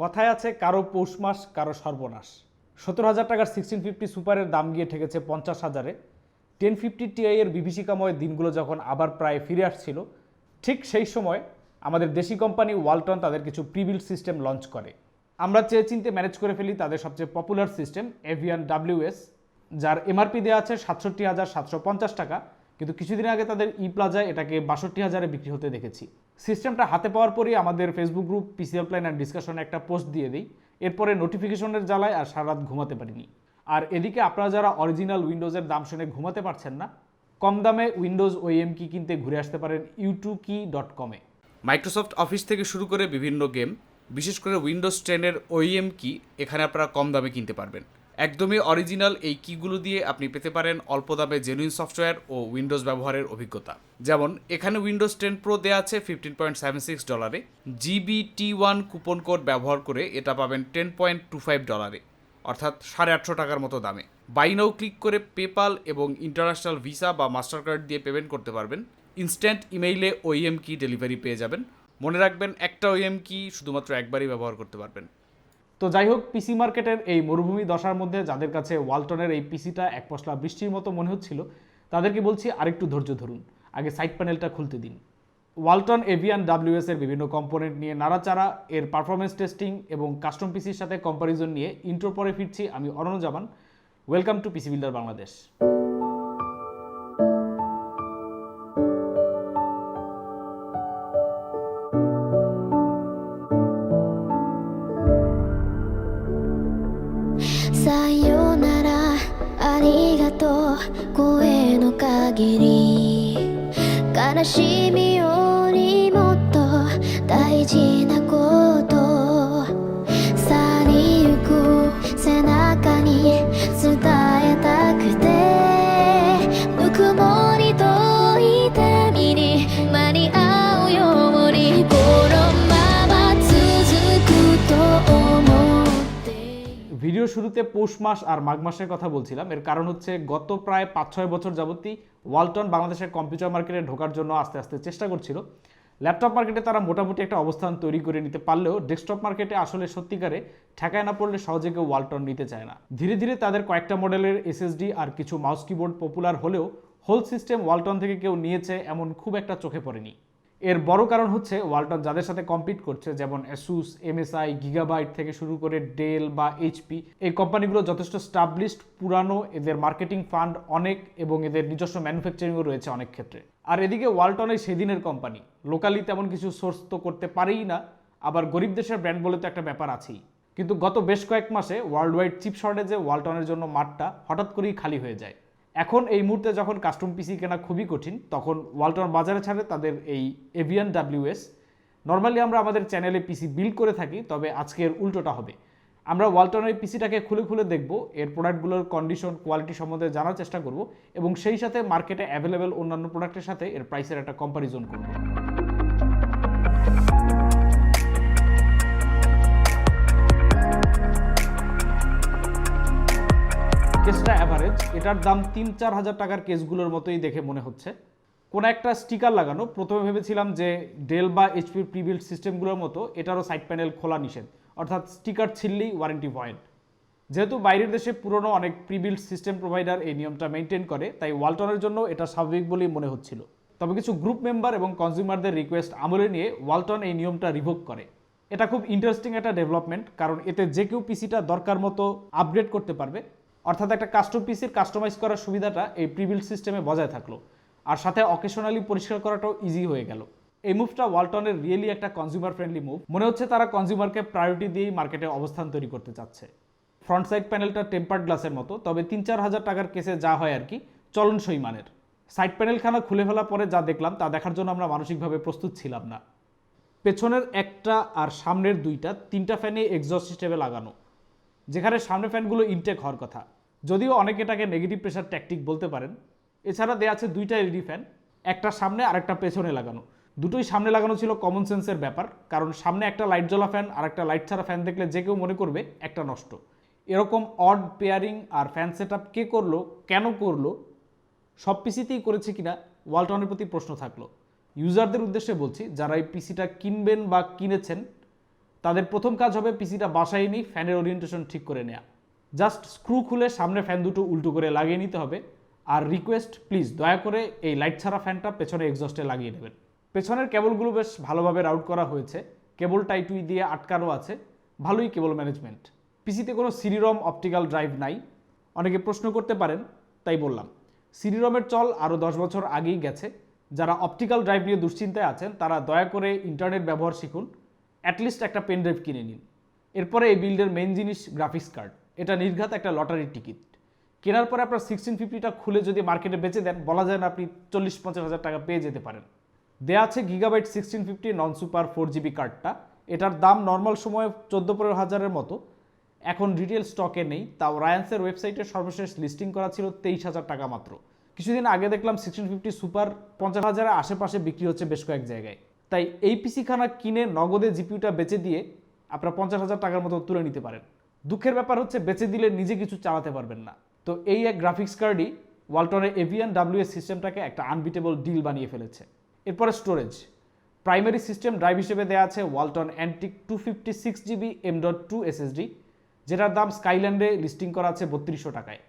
কথায় আছে কারো পৌষ মাস কারো সর্বনাশ। 17,000 টাকার 1650 সুপারের দাম গিয়ে ঠেকেছে 50,000-এ। 1050 Ti এর বিভীষিকাময় দিনগুলো যখন আবার প্রায় ফিরে আসছিল, ঠিক সেই সময় আমাদের দেশি কোম্পানি ওয়ালটন তাদের কিছু প্রিবিল্ড সিস্টেম লঞ্চ করে। আমরা চেয়ে চিনতে ম্যানেজ করে ফেলি তাদের সবচেয়ে পপুলার সিস্টেম এভিয়ান WS, যার এমআরপি দেওয়া আছে 67,750 টাকা, কিন্তু কিছুদিন আগে তাদের প্লাজায় এটাকে 62,000-এ বিক্রি হতে দেখেছি। সিস্টেমটা হাতে পাওয়ার পরই আমাদের Facebook group PC helpline and ডিসকাশনে একটা পোস্ট দিয়ে দিই। এরপরে নোটিফিকেশনের জ্বালায় আর সারা রাত ঘুমাতে পারিনি। আর এদিকে আপনারা যারা অরিজিনাল উইন্ডোজের দাম শুনে ঘুমাতে পারছেন না, কম দামে উইন্ডোজ ওএম কি কিনতে ঘুরে আসতে পারেন u2key.com-এ। মাইক্রোসফট অফিস থেকে শুরু করে বিভিন্ন গেম, বিশেষ করে উইন্ডোজ 10-এর ওএম কি এখানে আপনারা কম দামে কিনতে পারবেন। একদমই অরিজিনাল এই কিগুলো দিয়ে আপনি পেতে পারেন অল্প দামে জেনুইন সফটওয়্যার ও উইন্ডোজ ব্যবহারের অভিজ্ঞতা। যেমন এখানে উইন্ডোজ 10 প্রো দেওয়া আছে $15.76, GBT1 কুপন কোড ব্যবহার করে এটা পাবেন $10.25, অর্থাৎ 850 টাকার মতো দামে। বাই নাও ক্লিক করে পেপাল এবং ইন্টারন্যাশনাল ভিসা বা মাস্টার কার্ড দিয়ে পেমেন্ট করতে পারবেন। ইনস্ট্যান্ট ইমেইলে ওএম কি ডেলিভারি পেয়ে যাবেন। মনে রাখবেন, একটা ওএম কি শুধুমাত্র একবারই ব্যবহার করতে পারবেন। তো যাই হোক, পিসি মার্কেটের এই মরুভূমি দশার মধ্যে যাদের কাছে ওয়ালটনের এই পিসিটা এক পশলা বৃষ্টির মতো মনে হচ্ছিল, তাদেরকে বলছি আরেকটু ধৈর্য ধরুন, আগে সাইড প্যানেলটা খুলতে দিন। ওয়ালটন এভিয়ান WS এর বিভিন্ন কম্পোনেন্ট নিয়ে নাড়াচাড়া, এর পারফরমেন্স টেস্টিং এবং কাস্টম পিসির সাথে কম্প্যারিজন নিয়ে ইন্ট্রো পরে ফিরছি আমি অরণ্য জামান। ওয়েলকাম টু পিসি বিল্ডার বাংলাদেশ।声の限り悲しみよりもっと大事なこと去りゆく背中に伝えたくてぬくもりと痛みに間に合うようにこのまま続くと思う。ভিডিও শুরুতে পৌষ মাস আর মাঘ মাসের কথা বলছিলাম। এর কারণ হচ্ছে গত প্রায় 5-6 বছর যাবতই ওয়ালটন বাংলাদেশের কম্পিউটার মার্কেটে ঢোকার জন্য আস্তে আস্তে চেষ্টা করছিল। ল্যাপটপ মার্কেটে তারা মোটামুটি একটা অবস্থান তৈরি করে নিতে পারলেও ডেস্কটপ মার্কেটে আসলে সত্যিকারে ঠেকায় না পড়লে সহজে কেউ ওয়ালটন নিতে চায় না। ধীরে ধীরে তাদের কয়েকটা মডেলের SSD আর কিছু মাউস কিবোর্ড পপুলার হলেও হোল সিস্টেম ওয়ালটন থেকে কেউ নিয়েছে এমন খুব একটা চোখে পড়েনি। এর বড় কারণ হচ্ছে ওয়ালটন যাদের সাথে কম্পিট করছে, যেমন অ্যাসুস, MSI, গিগাবাইট থেকে শুরু করে ডেল বা HP, এই কোম্পানিগুলো যথেষ্ট স্টাবলিশড, পুরানো, এদের মার্কেটিং ফান্ড অনেক এবং এদের নিজস্ব ম্যানুফ্যাকচারিংও রয়েছে অনেক ক্ষেত্রে। আর এদিকে ওয়ালটন এই সেদিনের কোম্পানি, লোকালি তেমন কিছু সোর্স তো করতে পারেই না, আবার গরিব দেশের ব্র্যান্ড বলে তো একটা ব্যাপার আছেই। কিন্তু গত বেশ কয়েক মাসে ওয়ার্ল্ড ওয়াইড চিপ শর্টেজে ওয়ালটনের জন্য মাঠটা হঠাৎ করেই খালি হয়ে যায়। এখন এই মুহূর্তে যখন কাস্টম পিসি কেনা খুবই কঠিন, তখন ওয়ালটন বাজারে ছাড়ে তাদের এই এভিয়ান WS। নর্মালি আমরা আমাদের চ্যানেলে পিসি বিল্ড করে থাকি, তবে আজকের উল্টোটা হবে। আমরা ওয়ালটনের পিসিটাকে খুলে খুলে দেখব, এর প্রোডাক্টগুলোর কন্ডিশন, কোয়ালিটি সম্বন্ধে জানার চেষ্টা করব এবং সেই সাথে মার্কেটে অ্যাভেলেবেল অন্যান্য প্রোডাক্টের সাথে এর প্রাইসের একটা কম্প্যারিজন করব। কেসটা অ্যাভারেজ, এটার দাম 3-4 হাজার টাকার কেসগুলোর মতোই দেখে মনে হচ্ছে। কোনো একটা স্টিকার লাগানো। প্রথমে ভেবেছিলাম যে ডেল বা HP প্রিবিল্ড সিস্টেমগুলোর মতো এটারও সাইড প্যানেল খোলা নিষেধ, অর্থাৎ স্টিকার ছিললেই ওয়ারেন্টি ভয়েড। যেহেতু বাইরের দেশে পুরনো অনেক প্রিবিল্ড সিস্টেম প্রোভাইডার এই নিয়মটা মেনটেন করে, তাই ওয়ালটনের জন্য এটা স্বাভাবিক বলেই মনে হচ্ছিল। তবে কিছু গ্রুপ মেম্বার এবং কনজিউমারদের রিকোয়েস্ট আমলে নিয়ে ওয়ালটন এই নিয়মটা রিভোক করে। এটা খুব ইন্টারেস্টিং একটা ডেভেলপমেন্ট, কারণ এতে যে কেউ পিসিটা দরকার মতো আপগ্রেড করতে পারবে, অর্থাৎ একটা কাস্টম পিসির কাস্টমাইজ করার সুবিধাটা এই প্রিবিল্ড সিস্টেমে বজায় থাকলো, আর সাথে অকেশনালি পরিষ্কার করাটাও ইজি হয়ে গেল। এই মুভটা ওয়ালটনের রিয়েলি একটা কনজিউমার ফ্রেন্ডলি মুভ। মনে হচ্ছে তারা কনজিউমারকে প্রায়োরিটি দিয়েই মার্কেটে অবস্থান তৈরি করতে চাচ্ছে। ফ্রন্ট সাইড প্যানেলটা টেম্পার্ড গ্লাসের মতো, তবে 3-4 হাজার টাকার কেসে যা হয় আর কি, চলনসই মানের। সাইড প্যানেলখানা খুলে ফেলার পরে যা দেখলাম তা দেখার জন্য আমরা মানসিকভাবে প্রস্তুত ছিলাম না। পেছনের একটা আর সামনের দুইটা, 3টা ফ্যানে এক্সস্ট সিস্টেমে লাগানো, যেখানে সামনের ফ্যানগুলো ইনটেক হওয়ার কথা, যদিও অনেকে এটাকে নেগেটিভ প্রেশার ট্যাকটিক বলতে পারেন। এছাড়া দেওয়া আছে 2টা LED ফ্যান, একটা সামনে আর একটা পেছনে লাগানো। দুটোই সামনে লাগানো ছিল কমন সেন্সের ব্যাপার, কারণ সামনে একটা লাইট জ্বলা ফ্যান আর একটা লাইট ছাড়া ফ্যান দেখলে যে কেউ মনে করবে একটা নষ্ট। এরকম অড পেয়ারিং আর ফ্যান সেট আপ কে করলো, কেন করলো, সব পিসিতেই করেছে কিনা ওয়ালটনের প্রতি প্রশ্ন থাকলো। ইউজারদের উদ্দেশ্যে বলছি, যারা এই পিসিটা কিনবেন বা কিনেছেন, তাদের প্রথম কাজ হবে পিসিটা বাসায় নিয়ে ফ্যানের ওরিয়েন্টেশন ঠিক করে নেওয়া। জাস্ট স্ক্রু খুলে সামনে ফ্যান দুটো উল্টো করে লাগিয়ে নিতে হবে। আর রিকোয়েস্ট, প্লিজ দয়া করে এই লাইট ছাড়া ফ্যানটা পেছনে এক্সস্টে লাগিয়ে নেবেন। পেছনের কেবলগুলো বেশ ভালোভাবে রাউট করা হয়েছে, কেবল টাইটুই দিয়ে আটকানো আছে, ভালোই কেবল ম্যানেজমেন্ট। পিসিতে কোনো সিডিরম অপটিক্যাল ড্রাইভ নাই। অনেকে প্রশ্ন করতে পারেন, তাই বললাম। সিডিরমের চল আরও 10 বছর আগেই গেছে। যারা অপটিক্যাল ড্রাইভ নিয়ে দুশ্চিন্তায় আছেন তারা দয়া করে ইন্টারনেট ব্যবহার শিখুন, অ্যাটলিস্ট একটা পেন ড্রাইভ কিনে নিন। এরপরে এই বিল্ডের মেইন জিনিস গ্রাফিক্স কার্ড। এটা নির্ঘাত একটা লটারির টিকিট। কেনার পরে আপনার 1650টা খুলে যদি মার্কেটে বেচে দেন, বলা যায় না আপনি 40-50 হাজার টাকা পেয়ে যেতে পারেন। দেয়া আছে গিগাবাইট 1650 নন সুপার 4GB কার্ডটা। এটার দাম নর্মাল সময়ে 14-15 হাজারের মতো, এখন রিটেল স্টকে নেই। তাও রায়ান্সের ওয়েবসাইটে সর্বশেষ লিস্টিং করা ছিল 23,000 টাকা মাত্র। কিছুদিন আগে দেখলাম 1650 সুপার 50 হাজারের আশেপাশে বিক্রি হচ্ছে বেশ কয়েক জায়গায়। তাই এই পিসি খানা কিনে নগদে জিপিউটা বেচে দিয়ে আপনারা 50,000 টাকার মতো তুলে নিতে পারেন। দুঃখের ব্যাপার হচ্ছে বেচে দিলে নিজে কিছু চালাতে পারবেন না। তো এই এক গ্রাফিক্স কার্ডই ওয়ালটনের এভিয়ান WS সিস্টেমটাকে একটা আনবিটেবল ডিল বানিয়ে ফেলেছে। এরপরে স্টোরেজ। প্রাইমারি সিস্টেম ড্রাইভ হিসেবে দেওয়া আছে Walton antique 256GB M.2 SSD, যেটার দাম স্কাইল্যান্ডে লিস্টিং করা আছে 3200 টাকায়।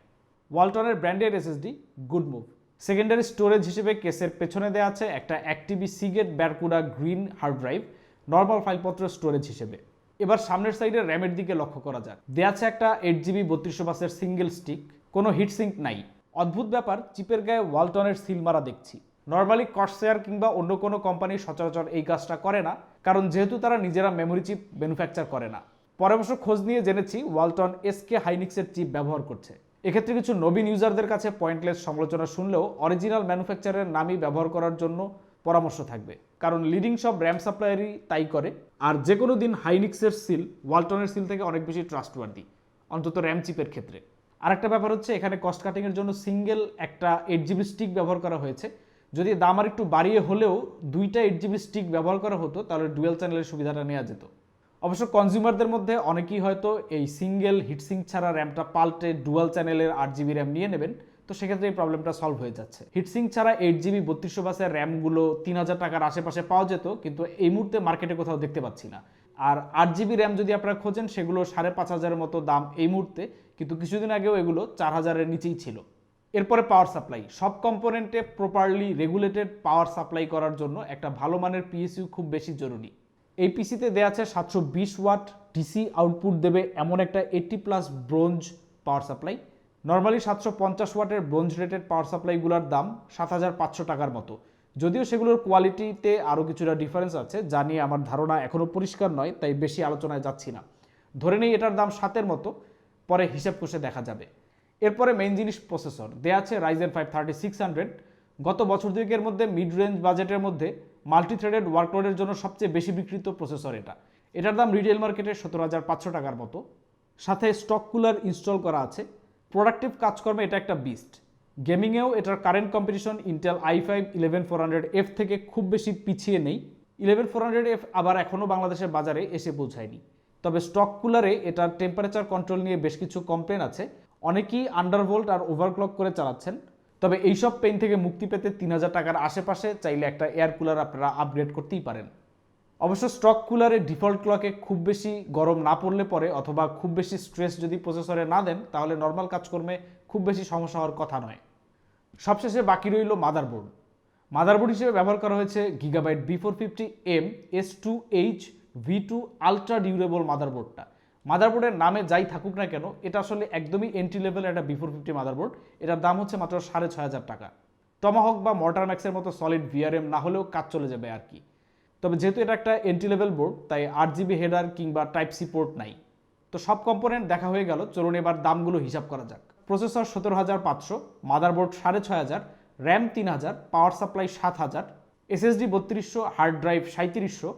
ওয়ালটনের branded SSD, good move. Secondary storage হিসেবে কেসের পেছনে দেওয়া আছে একটা 1TB Seagate Barracuda green hard drive, normal ফাইলপত্র স্টোরেজ হিসেবে। এবার সামনের সাইডে র্যামের দিকে লক্ষ্য করা যাক। দেওয়া আছে একটা 8GB 3200 বাসের সিঙ্গেল স্টিক, কোনো হিটসিঙ্ক নাই। অদ্ভুত ব্যাপার, চিপের গায়ে ওয়ালটনের সিল মারা দেখছি। নর্মালি কর্সেয়ার কিংবা অন্য কোনো কোম্পানি সচরাচর এই কাজটা করে না, কারণ যেহেতু তারা নিজেরা মেমোরি চিপ ম্যানুফ্যাকচার করে না। পরে অবশ্য খোঁজ নিয়ে জেনেছি ওয়ালটন SK হাইনিক্সের চিপ ব্যবহার করছে। এক্ষেত্রে কিছু নবীন ইউজারদের কাছে পয়েন্টলেস সমালোচনা শুনলেও অরিজিনাল ম্যানুফ্যাকচারের নামই ব্যবহার করার জন্য পরামর্শ থাকবে, কারণ লিডিং সব র্যাম সাপ্লায়ারই তাই করে। আর যে কোনো দিন হাইনিক্সের সিল ওয়ালটনের সিল থেকে অনেক বেশি ট্রাস্টওয়ার্দি, অন্তত র্যাম চিপের ক্ষেত্রে। আরেকটা ব্যাপার হচ্ছে এখানে কস্ট কাটিংয়ের জন্য সিঙ্গেল একটা 8GB স্টিক ব্যবহার করা হয়েছে। যদি দাম আর একটু বাড়িয়ে হলেও 2টা 8GB স্টিক ব্যবহার করা হতো তাহলে ডুয়েল চ্যানেলের সুবিধাটা নেওয়া যেত। অবশ্য কনজিউমারদের মধ্যে অনেকেই হয়তো এই সিঙ্গেল হিটসিঙ্ক ছাড়া র্যামটা পাল্টে ডুয়াল চ্যানেলের 8GB র্যাম নিয়ে নেবেন, তো সেক্ষেত্রে এই প্রবলেমটা সলভ হয়ে যাচ্ছে। হিটসিঙ্ক ছাড়া 8GB 3200 বাসের র্যামগুলো 3000 টাকার আশেপাশে পাওয়া যেত, কিন্তু এই মুহূর্তে মার্কেটে কোথাও দেখতে পাচ্ছি না। আর 8GB র্যাম যদি আপনারা খোঁজেন সেগুলো 5500-এর মতো দাম এই মুহূর্তে, কিন্তু কিছুদিন আগেও এগুলো 4000-এর নিচেই ছিল। এরপরে পাওয়ার সাপ্লাই। সব কম্পোনেন্টে প্রপারলি রেগুলেটেড পাওয়ার সাপ্লাই করার জন্য একটা ভালো মানের PSU খুব বেশি জরুরি। এই পিসিতে দেওয়া আছে 720 ওয়াট ডিসি আউটপুট দেবে এমন একটা 80+ ব্রোঞ্জ পাওয়ার সাপ্লাই। নর্মালি 750 ওয়াটের ব্রোঞ্জ রেটেড পাওয়ার সাপ্লাইগুলোর দাম 7500 টাকার মতো, যদিও সেগুলোর কোয়ালিটিতে আরও কিছুটা ডিফারেন্স আছে, যা নিয়ে আমার ধারণা এখনও পরিষ্কার নয়, তাই বেশি আলোচনায় যাচ্ছি না। ধরে নেই এটার দাম 7-এর মতো, পরে হিসাব কষে দেখা যাবে। এরপরে মেইন জিনিস প্রসেসর। দেওয়া আছে Ryzen 5 3600। গত বছর দুয়েকের মধ্যে মিড রেঞ্জ বাজেটের মধ্যে মাল্টি থ্রেডেড ওয়ার্কলোডের জন্য সবচেয়ে বেশি বিক্রিত প্রসেসর এটা। এটার দাম রিটেল মার্কেটে 17500 টাকার মতো। সাথে স্টক কুলার ইনস্টল করা আছে। প্রোডাক্টিভ কাজকর্মে এটা একটা বিস্ট। গেমিংয়েও এটার current competition Intel i5 11400F থেকে খুব বেশি পিছিয়ে নেই। 11400F আবার এখনও বাংলাদেশের বাজারে এসে পৌঁছায়নি। তবে স্টক কুলারে এটার টেম্পারেচার কন্ট্রোল নিয়ে বেশ কিছু কমপ্লেন আছে। অনেকেই আন্ডারভোল্ট আর ওভারক্লক করে চালাচ্ছেন। তবে এইসব পেইন থেকে মুক্তি পেতে 3000 টাকার আশেপাশে চাইলে একটা এয়ার কুলার আপনারা আপগ্রেড করতেই পারেন। অবশ্য স্টক কুলারে ডিফল্ট ক্লকে খুব বেশি গরম না পড়লে পরে, অথবা খুব বেশি স্ট্রেস যদি প্রসেসরে না দেন, তাহলে নর্মাল কাজকর্মে খুব বেশি সমস্যা হওয়ার কথা নয়। সবশেষে বাকি রইল মাদারবোর্ড। মাদারবোর্ড হিসেবে ব্যবহার করা হয়েছে Gigabyte B450M S2H V2 ultra durable মাদারবোর্ডটা। মাদারবোর্ডের নামে যাই থাকুক না কেন, এটা আসলে একদমই এন্ট্রি লেভেল একটা B450 মাদারবোর্ড। এটার দাম হচ্ছে মাত্র 6500 টাকা। টমাহক বা মর্টার ম্যাক্সের মতো সলিড VRM না হলেও কাজ চলে যাবে আর কি। তবে যেহেতু এটা একটা এন্ট্রি লেভেল বোর্ড, তাই 8GB হেডার কিংবা টাইপ সি পোর্ট নাই। তো সব কম্পোনেন্ট দেখা হয়ে গেল, চলুন এবার দামগুলো হিসাব করা যাক। Processor 17500, motherboard 6500, RAM 3000, power supply 7000, SSD 3200, hard drive 3700,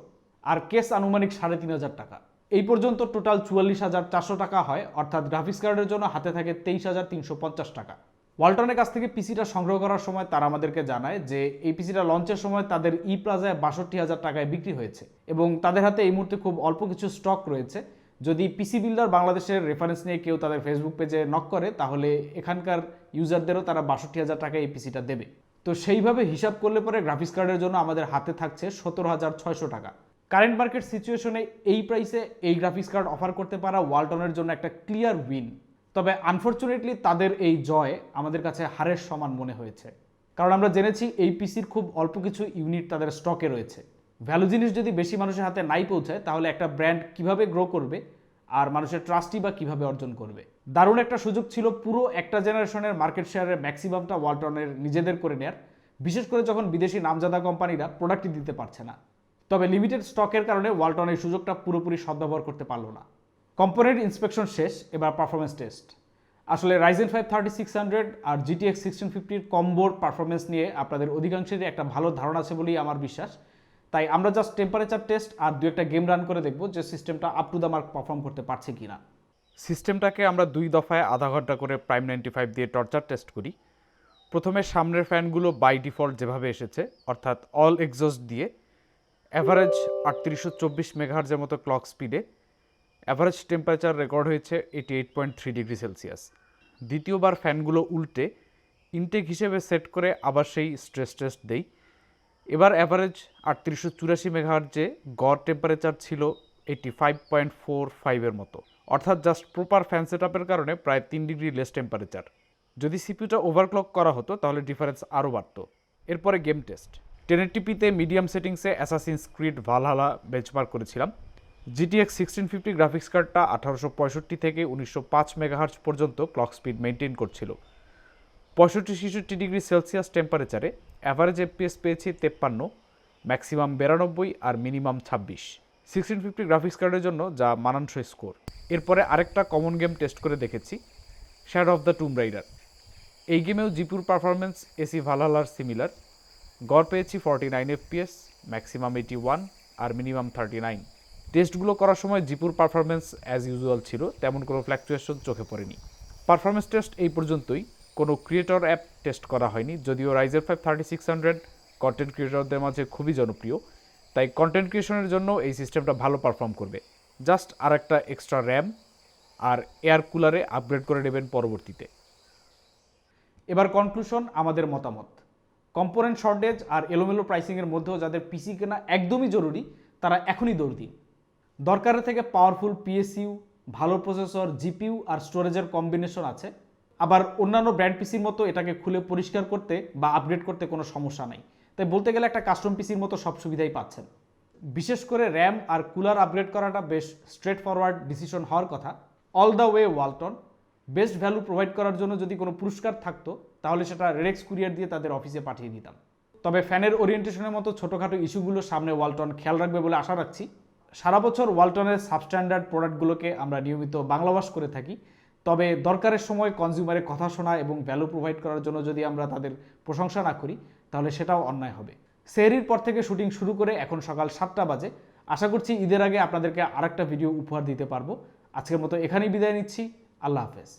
আর কেস আনুমানিক 3500 টাকা। এই পর্যন্ত টোটাল 44400 টাকা হয়, অর্থাৎ গ্রাফিক্স কার্ডের জন্য হাতে থাকে 23350 টাকা। ওয়ালটনের কাছ থেকে পিসিটা সংগ্রহ করার সময় তারা আমাদেরকে জানায় যে এই পিসিটা লঞ্চের সময় তাদের প্লাজায় 62000 টাকায় বিক্রি হয়েছে, এবং তাদের হাতে এই মুহূর্তে খুব অল্প কিছু স্টক রয়েছে। যদি পিসি বিল্ডার বাংলাদেশের রেফারেন্স নিয়ে কেউ তাদের ফেসবুক পেজে নক করে, তাহলে এখানকার ইউজারদেরও তারা 62000 টাকায় এই পিসিটা দেবে। তো সেইভাবে হিসাব করলে পরে গ্রাফিক্স কার্ডের জন্য আমাদের হাতে থাকছে 17600 টাকা। কারেন্ট মার্কেট সিচুয়েশনে এই প্রাইসে এই গ্রাফিক্স কার্ড অফার করতে পারা ওয়ালটনের জন্য একটা ক্লিয়ার উইন। তবে আনফরচুনেটলি তাদের এই জয় আমাদের কাছে হারের সমান মনে হয়েছে, কারণ আমরা জেনেছি এই পিসির খুব অল্প কিছু ইউনিট তাদের স্টকে রয়েছে। ভ্যালু জিনিস যদি বেশি মানুষের হাতে নাই পৌঁছায় তাহলে একটা ব্র্যান্ড কিভাবে গ্রো করবে আর মানুষের ট্রাস্টই বা কিভাবে অর্জন করবে। দারুণ একটা সুযোগ ছিল পুরো একটা জেনারেশনের মার্কেট শেয়ারের ম্যাক্সিমামটা ওয়ালটনের নিজেদের করে নেয়ার, বিশেষ করে যখন বিদেশি নামজাদা কোম্পানিরা প্রোডাক্টই দিতে পারছে না। তবে লিমিটেড স্টকের কারণে ওয়ালটন এই সুযোগটা পুরোপুরি সদ্ব্যবহার করতে পারলো না। কম্পোনেন্ট ইন্সপেকশন শেষ, এবার পারফরমেন্স টেস্ট। আসলে Ryzen 5 3600 আর GTX 1650 কম্বোর পারফরমেন্স নিয়ে আপনাদের অধিকাংশেরই একটা ভালো ধারণা আছে বলেই আমার বিশ্বাস। তাই আমরা জাস্ট টেম্পারেচার টেস্ট আর দু একটা গেম রান করে দেখব যে সিস্টেমটা up to the mark perform করতে পারছে কিনা। সিস্টেমটাকে আমরা 2 দফায় আধা ঘন্টা করে প্রাইম 95 দিয়ে টর্চার টেস্ট করি। প্রথমে সামনের ফ্যানগুলো বাই ডিফল্ট যেভাবে এসেছে, অর্থাৎ অল এক্সস্ট দিয়ে অ্যাভারেজ 3824 মেগাহার্জের মতো ক্লক স্পিডে অ্যাভারেজ টেম্পারেচার রেকর্ড হয়েছে 88.3 ডিগ্রি সেলসিয়াস। দ্বিতীয়বার ফ্যানগুলো উল্টে ইনটেক হিসেবে সেট করে আবার সেই স্ট্রেস টেস্ট দেই। এবার অ্যাভারেজ 3884 মেগাহার্জে গড় টেম্পারেচার ছিল 85.45 মতো, অর্থাৎ জাস্ট প্রপার ফ্যান সেটআপের কারণে প্রায় 3 ডিগ্রি লেস টেম্পারেচার। যদি সিপিইউটা ওভারক্লক করা হতো তাহলে ডিফারেন্স আরও বাড়ত। এরপরে গেম টেস্ট। 1080pতে মিডিয়াম সেটিংসে অ্যাসাসিনস ক্রিড ভালহালা বেঞ্চমার্ক করেছিলাম। GTX 1650 গ্রাফিক্স কার্ডটা 1865 থেকে 1905 মেগাহার্জ পর্যন্ত ক্লক স্পিড মেনটেন করছিল। 65-66 ডিগ্রি সেলসিয়াস টেম্পারেচারে অ্যাভারেজ FPS পেয়েছি 53, ম্যাক্সিমাম 92 আর মিনিমাম 26। 1650 গ্রাফিক্স কার্ডের জন্য যা মানানসই স্কোর। এরপরে আরেকটা কমন গেম টেস্ট করে দেখেছি, Shadow of the Tomb Raider. এই গেমেও জিপিউর পারফরমেন্স এসি ভালহালার সিমিলার। গড় পেয়েছি 49 FPS, ম্যাক্সিমাম 81 আর মিনিমাম 39। টেস্টগুলো করার সময় জিপুর পারফরমেন্স অ্যাজ ইউজুয়াল ছিল, তেমন কোনো ফ্ল্যাকচুয়েশন চোখে পড়েনি। পারফরমেন্স টেস্ট এই পর্যন্তই, কোনো ক্রিয়েটর অ্যাপ টেস্ট করা হয়নি। যদিও Ryzen 5 3600 কন্টেন্ট ক্রিয়েটরদের মাঝে খুবই জনপ্রিয়, তাই কন্টেন্ট ক্রিয়েশনের জন্য এই সিস্টেমটা ভালো পারফর্ম করবে। জাস্ট আর একটা এক্সট্রা র্যাম আর এয়ার কুলারে আপগ্রেড করে নেবেন পরবর্তীতে। এবার কনক্লুশন, আমাদের মতামত। কম্পোনেন্ট শর্টেজ আর এলোমেলো প্রাইসিংয়ের মধ্যেও যাদের পিসি কেনা একদমই জরুরি তারা এখনই দৌড় দিন। দরকারের থেকে পাওয়ারফুল PSU, ভালো প্রসেসর, GPU আর স্টোরেজের কম্বিনেশন আছে। আবার অন্যান্য ব্র্যান্ড পিসির মতো এটাকে খুলে পরিষ্কার করতে বা আপগ্রেড করতে কোনো সমস্যা নাই। তাই বলতে গেলে একটা কাস্টম পিসির মতো সব সুবিধাই পাচ্ছেন। বিশেষ করে র্যাম আর কুলার আপগ্রেড করাটা বেশ স্ট্রেট ফরওয়ার্ড ডিসিশন হওয়ার কথা। All the way Walton. Best value provide করার জন্য যদি কোনো পুরস্কার থাকতো তাহলে সেটা রেডেক্স কুরিয়ার দিয়ে তাদের অফিসে পাঠিয়ে দিতাম। তবে ফ্যানের ওরিয়েন্টেশনের মতো ছোটোখাটো ইস্যুগুলো সামনে ওয়ালটন খেয়াল রাখবে বলে আশা রাখছি। সারা বছর ওয়ালটনের সাবস্ট্যান্ডার্ড প্রোডাক্টগুলোকে আমরা নিয়মিত বাংলাভাস করে থাকি। তবে দরকারের সময় কনজিউমারের কথা শোনা এবং ভ্যালু প্রোভাইড করার জন্য যদি আমরা তাদের প্রশংসা না করি তাহলে সেটাও অন্যায় হবে। সেহরির পর থেকে শুটিং শুরু করে এখন সকাল 7টা বাজে। আশা করছি ঈদের আগে আপনাদেরকে আরেকটা ভিডিও উপহার দিতে পারবো। আজকের মতো এখানেই বিদায় নিচ্ছি। আল্লাহ হাফেজ।